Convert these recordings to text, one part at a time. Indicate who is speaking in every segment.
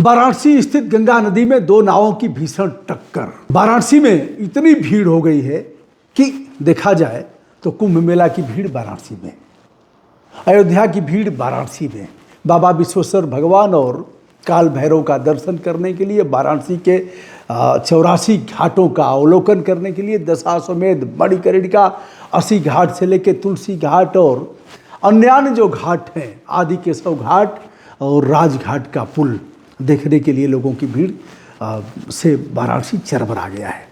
Speaker 1: वाराणसी स्थित गंगा नदी में दो नावों की भीषण टक्कर। वाराणसी में इतनी भीड़ हो गई है कि देखा जाए तो कुंभ मेला की भीड़ वाराणसी में, अयोध्या की भीड़ वाराणसी में, बाबा विश्वेश्वर भगवान और काल भैरव का दर्शन करने के लिए, वाराणसी के 84 घाटों का अवलोकन करने के लिए, दशाश्वमेध, मणिकर्णिका, 80 घाट से लेकर तुलसी घाट और अन्य जो घाट हैं, आदि केशव घाट और राजघाट का पुल देखने के लिए लोगों की भीड़ से वाराणसी चरमरा गया है।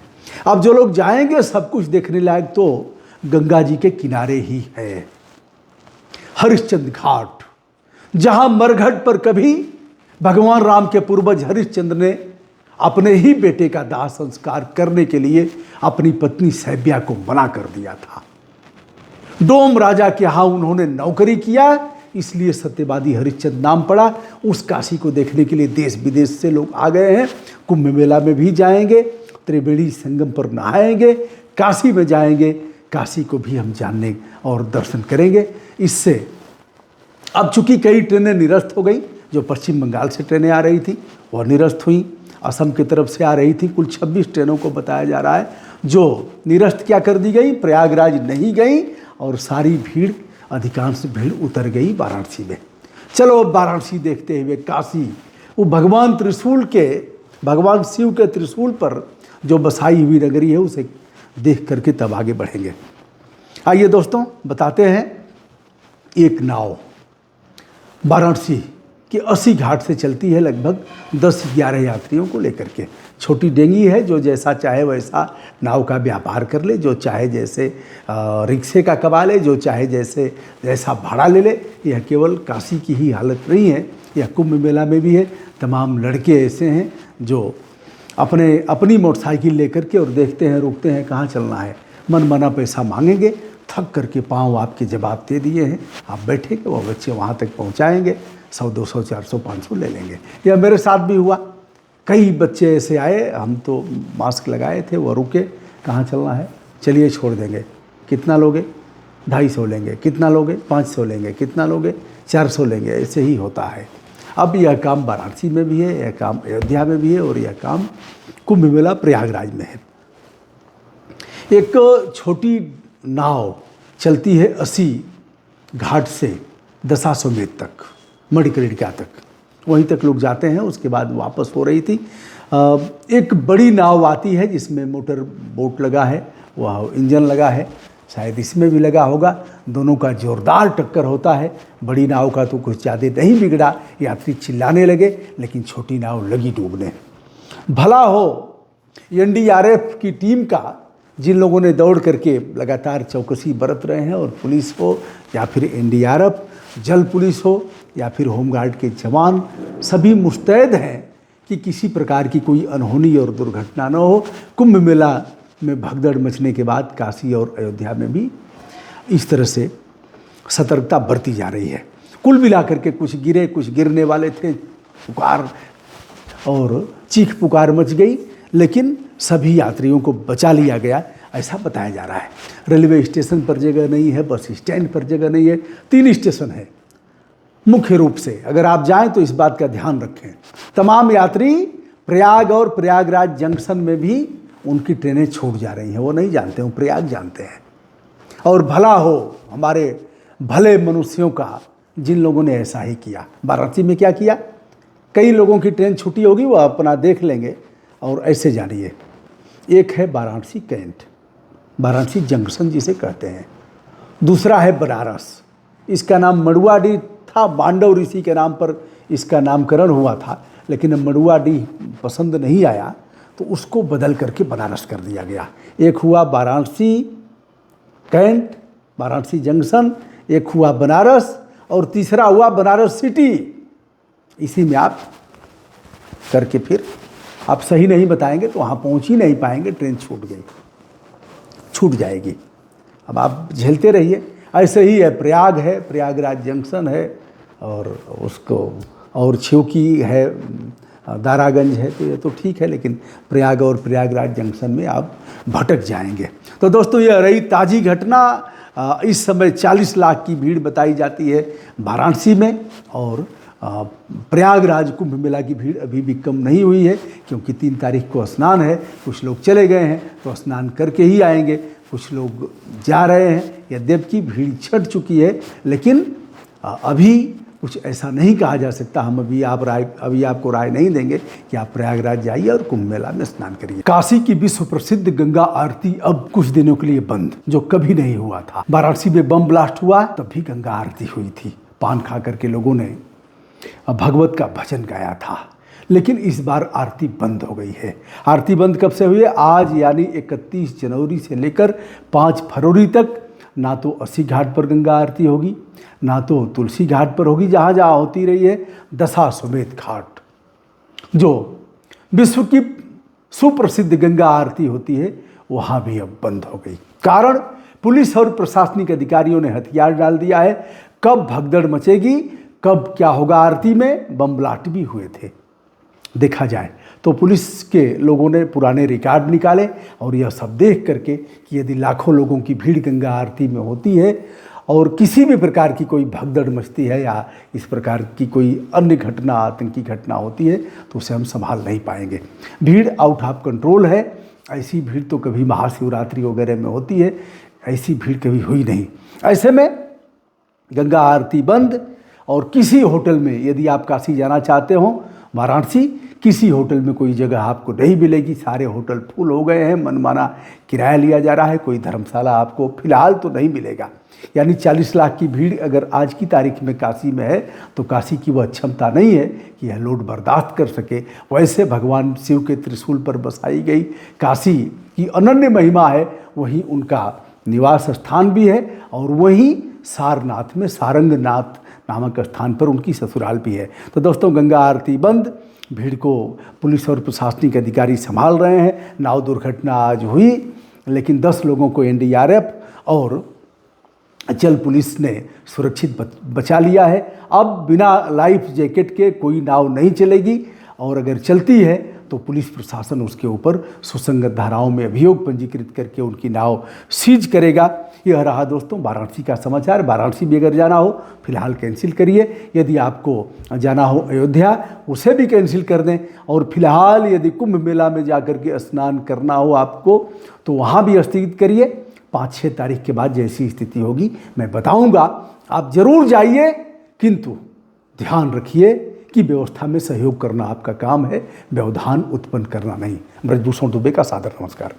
Speaker 1: अब जो लोग जाएंगे सब कुछ देखने लायक तो गंगा जी के किनारे ही है। हरिश्चंद्र घाट, जहां मरघट पर कभी भगवान राम के पूर्वज हरिश्चंद्र ने अपने ही बेटे का दाह संस्कार करने के लिए अपनी पत्नी सैब्या को मना कर दिया था। डोम राजा के यहाँ उन्होंने नौकरी किया, इसलिए सत्यवादी हरिश्चंद्र नाम पड़ा। उस काशी को देखने के लिए देश विदेश से लोग आ गए हैं। कुंभ मेला में भी जाएंगे, त्रिवेणी संगम पर नहाएंगे, काशी में जाएंगे, काशी को भी हम जानने और दर्शन करेंगे। इससे अब चूंकि कई ट्रेनें निरस्त हो गई, जो पश्चिम बंगाल से ट्रेनें आ रही थी वह निरस्त हुई, असम की तरफ से आ रही थी, कुल 26 ट्रेनों को बताया जा रहा है जो निरस्त क्या कर दी गई, प्रयागराज नहीं गई और सारी भीड़, अधिकांश भीड़ उतर गई वाराणसी में। चलो वाराणसी देखते हुए काशी, वो भगवान त्रिशूल के, भगवान शिव के त्रिशूल पर जो बसाई हुई नगरी है, उसे देख करके तब आगे बढ़ेंगे। आइए दोस्तों बताते हैं। एक नाव वाराणसी के 80 घाट से चलती है, लगभग 10-11 यात्रियों को लेकर के। छोटी डेंगी है, जो जैसा चाहे वैसा नाव का व्यापार कर ले, जो चाहे जैसे रिक्शे का कमा ले, जो चाहे जैसा भाड़ा ले ले। यह केवल काशी की ही हालत नहीं है, यह कुंभ मेला में भी है। तमाम लड़के ऐसे हैं जो अपनी मोटरसाइकिल लेकर के और देखते हैं, रुकते हैं, कहाँ चलना है, मन माना पैसा मांगेंगे, थक करके पाँव आपके जवाब दे दिए हैं, आप बैठेंगे, वो बच्चे वहाँ तक पहुँचाएँगे, 100, 200, 400, 500 ले लेंगे। यह मेरे साथ भी हुआ। कई बच्चे ऐसे आए, हम तो मास्क लगाए थे, वो रुके, कहाँ चलना है, चलिए छोड़ देंगे, कितना लोगे, 250 लेंगे, कितना लोगे, 500 लेंगे, कितना लोगे, 400 लेंगे, ऐसे ही होता है। अब यह काम वाराणसी में भी है, यह काम अयोध्या में भी है और यह काम कुंभ मेला प्रयागराज में है। एक छोटी नाव चलती है 80 घाट से दशाश्वमेध तक, मणिकर्णिका तक, वहीं तक लोग जाते हैं, उसके बाद वापस हो रही थी। एक बड़ी नाव आती है जिसमें मोटर बोट लगा है, वह इंजन लगा है, शायद इसमें भी लगा होगा। दोनों का जोरदार टक्कर होता है। बड़ी नाव का तो कुछ ज़्यादा नहीं बिगड़ा, यात्री चिल्लाने लगे, लेकिन छोटी नाव लगी डूबने। भला हो एनडीआरएफ की टीम का, जिन लोगों ने दौड़ करके लगातार चौकसी बरत रहे हैं, और पुलिस हो या फिर एनडीआरएफ, जल पुलिस हो या फिर होमगार्ड के जवान, सभी मुस्तैद हैं कि किसी प्रकार की कोई अनहोनी और दुर्घटना न हो। कुंभ मेला में भगदड़ मचने के बाद काशी और अयोध्या में भी इस तरह से सतर्कता बरती जा रही है। कुल मिलाकर के कुछ गिरे, कुछ गिरने वाले थे, पुकार और चीख पुकार मच गई, लेकिन सभी यात्रियों को बचा लिया गया, ऐसा बताया जा रहा है। रेलवे स्टेशन पर जगह नहीं है, बस स्टैंड पर जगह नहीं है, 3 स्टेशन है मुख्य रूप से। अगर आप जाएं तो इस बात का ध्यान रखें। तमाम यात्री प्रयाग और प्रयागराज जंक्शन में भी उनकी ट्रेनें छूट जा रही हैं, वो नहीं जानते, वो प्रयाग जानते हैं। और भला हो हमारे भले मनुष्यों का, जिन लोगों ने ऐसा ही किया। वाराणसी में क्या किया, कई लोगों की ट्रेन छुट्टी होगी, वो अपना देख लेंगे और ऐसे जानिए। एक है वाराणसी कैंट, वाराणसी जंक्शन जिसे कहते हैं। दूसरा है बनारस, इसका नाम मड़ुआडीह था, मांडव ऋषि के नाम पर इसका नामकरण हुआ था, लेकिन मड़ुआडीह पसंद नहीं आया तो उसको बदल करके बनारस कर दिया गया। एक हुआ वाराणसी कैंट, वाराणसी जंक्शन, एक हुआ बनारस और तीसरा हुआ बनारस सिटी। इसी में आप करके फिर आप सही नहीं बताएंगे तो वहाँ पहुँच ही नहीं पाएंगे, ट्रेन छूट गई, छूट जाएगी। अब आप झेलते रहिए। ऐसे ही है, प्रयाग है, प्रयागराज जंक्शन है, और उसको और छिवकी है, दारागंज है, तो ये तो ठीक है, लेकिन प्रयाग और प्रयागराज जंक्शन में आप भटक जाएंगे। तो दोस्तों यह रही ताज़ी घटना। इस समय 40 लाख की भीड़ बताई जाती है वाराणसी में, और प्रयागराज कुंभ मेला की भीड़ अभी भी कम नहीं हुई है, क्योंकि 3 तारीख को स्नान है। कुछ लोग चले गए हैं तो स्नान करके ही आएंगे, कुछ लोग जा रहे हैं। यद्यपि भीड़ छट चुकी है, लेकिन अभी कुछ ऐसा नहीं कहा जा सकता। हम अभी आपको राय नहीं देंगे कि आप प्रयागराज जाइए और कुंभ मेला में स्नान करिए। काशी की विश्व प्रसिद्ध गंगा आरती अब कुछ दिनों के लिए बंद, जो कभी नहीं हुआ था। वाराणसी में बम ब्लास्ट हुआ तब भी गंगा आरती हुई थी। पान खा करके लोगों ने भगवत का भजन गाया था, लेकिन इस बार आरती बंद हो गई है। आरती बंद कब से हुई है? आज यानी 31 जनवरी से लेकर 5 फरवरी तक ना तो अस्सी घाट पर गंगा आरती होगी, ना तो तुलसी घाट पर होगी जहाँ जहाँ होती रही है। दशाश्वमेध घाट, जो विश्व की सुप्रसिद्ध गंगा आरती होती है, वहाँ भी अब बंद हो गई। कारण पुलिस और प्रशासनिक अधिकारियों ने हथियार डाल दिया है। कब भगदड़ मचेगी, कब क्या होगा आरती में, बम ब्लास्ट भी हुए थे। देखा जाए तो पुलिस के लोगों ने पुराने रिकॉर्ड निकाले और यह सब देख करके कि यदि लाखों लोगों की भीड़ गंगा आरती में होती है और किसी भी प्रकार की कोई भगदड़ मचती है या इस प्रकार की कोई अन्य घटना, आतंकी घटना होती है, तो उसे हम संभाल नहीं पाएंगे। भीड़ आउट ऑफ कंट्रोल है। ऐसी भीड़ तो कभी महाशिवरात्रि वगैरह में होती है, ऐसी भीड़ कभी हुई नहीं। ऐसे में गंगा आरती बंद। और किसी होटल में, यदि आप काशी जाना चाहते हो, वाराणसी, किसी होटल में कोई जगह आपको नहीं मिलेगी। सारे होटल फुल हो गए हैं, मनमाना किराया लिया जा रहा है। कोई धर्मशाला आपको फिलहाल तो नहीं मिलेगा। यानी 40 लाख की भीड़ अगर आज की तारीख में काशी में है, तो काशी की वह क्षमता नहीं है कि यह लोड बर्दाश्त कर सके। वैसे भगवान शिव के त्रिशूल पर बसाई गई काशी की अनन्य महिमा है, वहीं उनका निवास स्थान भी है और वहीं सारनाथ में सारंगनाथ नामक स्थान पर उनकी ससुराल भी है। तो दोस्तों, गंगा आरती बंद। भीड़ को पुलिस और प्रशासनिक अधिकारी संभाल रहे हैं। नाव दुर्घटना आज हुई, लेकिन 10 लोगों को एनडीआरएफ और जल पुलिस ने सुरक्षित बचा लिया है। अब बिना लाइफ जैकेट के कोई नाव नहीं चलेगी, और अगर चलती है तो पुलिस प्रशासन उसके ऊपर सुसंगत धाराओं में अभियोग पंजीकृत करके उनकी नाव सीज करेगा। यह रहा दोस्तों वाराणसी का समाचार। वाराणसी भी अगर जाना हो फिलहाल कैंसिल करिए। यदि आपको जाना हो अयोध्या, उसे भी कैंसिल कर दें। और फिलहाल यदि कुंभ मेला में जाकर के स्नान करना हो आपको, तो वहाँ भी स्थगित करिए। 5-6 तारीख के बाद जैसी स्थिति होगी मैं बताऊँगा, आप जरूर जाइए, किंतु ध्यान रखिए कि व्यवस्था में सहयोग करना आपका काम है, व्यवधान उत्पन्न करना नहीं। ब्रजभूषण दुबे का सादर नमस्कार।